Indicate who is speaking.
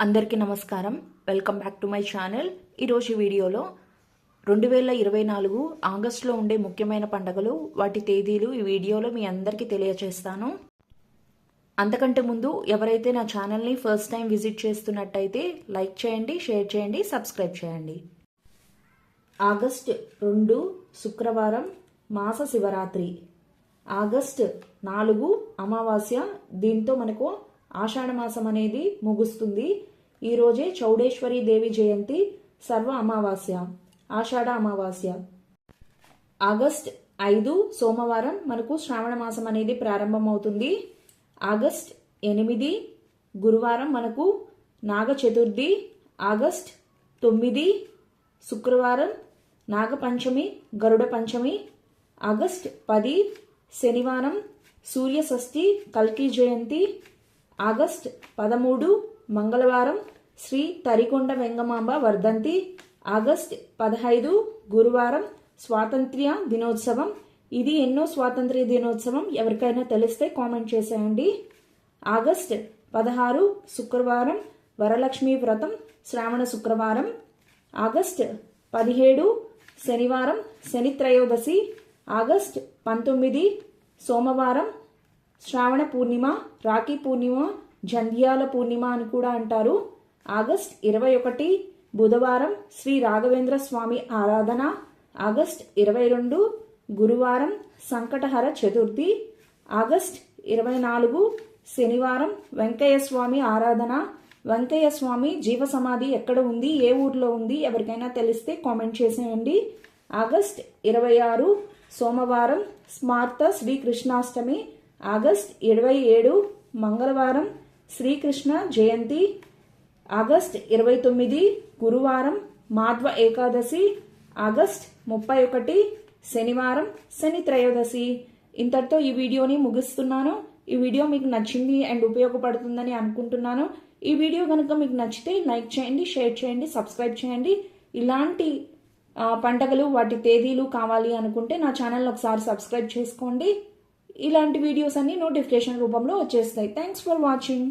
Speaker 1: అందరికీ నమస్కారం. Welcome back to my channel. ఈరోజు వీడియోలో 2024 ఆగస్టులో ఉండే ముఖ్యమైన పండుగలు, వాటి తేదీలు ఈ వీడియోలో మీ అందరికీ తెలియజేస్తాను. అంతకంటే ముందు ఎవరైతే నా ఛానల్ని ఫస్ట్ టైం విజిట్ చేస్తున్నట్టయితే లైక్ చేయండి, షేర్ చేయండి, సబ్స్క్రైబ్ చేయండి. ఆగస్ట్ 2 శుక్రవారం మాస శివరాత్రి. ఆగస్ట్ 4 అమావాస్య. దీంతో మనకు ఆషాఢ మాసం అనేది ముగుస్తుంది. ఈరోజే చౌడేశ్వరి దేవి జయంతి, సర్వ అమావాస్య, ఆషాఢ అమావాస్య. ఆగస్ట్ 5 సోమవారం మనకు శ్రావణ మాసం అనేది ప్రారంభమవుతుంది. ఆగస్ట్ 8 గురువారం మనకు నాగ చతుర్థి. ఆగస్ట్ 9 శుక్రవారం నాగపంచమి, గరుడ పంచమి. ఆగస్ట్ 10 శనివారం సూర్య షష్ఠి, కల్కి జయంతి. ఆగస్ట్ 13 మంగళవారం శ్రీ తరికొండ వెంగమాంబ వర్ధంతి. ఆగస్ట్ 15 గురువారం స్వాతంత్ర్య దినోత్సవం. ఇది ఎన్నో స్వాతంత్ర్య దినోత్సవం ఎవరికైనా తెలిస్తే కామెంట్ చేసేయండి. ఆగస్ట్ 16 శుక్రవారం వరలక్ష్మి వ్రతం, శ్రావణ శుక్రవారం. ఆగస్ట్ 17 శనివారం శని త్రయోదశి. ఆగస్ట్ 19 సోమవారం శ్రావణ పూర్ణిమ, రాఖీ పూర్ణిమ, జంధ్యాల పూర్ణిమ అని కూడా అంటారు. ఆగస్ట్ 21 బుధవారం శ్రీ రాఘవేంద్ర స్వామి ఆరాధన. ఆగస్ట్ 22 గురువారం సంకటహర చతుర్థి. ఆగస్ట్ 24 శనివారం వెంకయ్య స్వామి ఆరాధన. వెంకయ్య స్వామి జీవ సమాధి ఎక్కడ ఉంది, ఏ ఊర్లో ఉంది ఎవరికైనా తెలిస్తే కామెంట్ చేసేయండి. ఆగస్ట్ 26 సోమవారం స్మార్త శ్రీకృష్ణాష్టమి. ఆగస్ట్ 27 మంగళవారం శ్రీకృష్ణ జయంతి. ఆగస్ట్ 29 గురువారం మాధ్వ ఏకాదశి. ఆగస్ట్ 31 శనివారం శని త్రయోదశి. ఇంతటితో ఈ వీడియోని ముగిస్తున్నాను. ఈ వీడియో మీకు నచ్చింది అండ్ ఉపయోగపడుతుందని అనుకుంటున్నాను. ఈ వీడియో కనుక మీకు నచ్చితే లైక్ చేయండి, షేర్ చేయండి, సబ్స్క్రైబ్ చేయండి. ఇలాంటి పండగలు, వాటి తేదీలు కావాలి అనుకుంటే నా ఛానల్ ఒకసారి సబ్స్క్రైబ్ చేసుకోండి. ఇలాంటి వీడియోస్ అన్ని నోటిఫికేషన్ రూపంలో వచ్చేస్తాయి. Thanks for watching.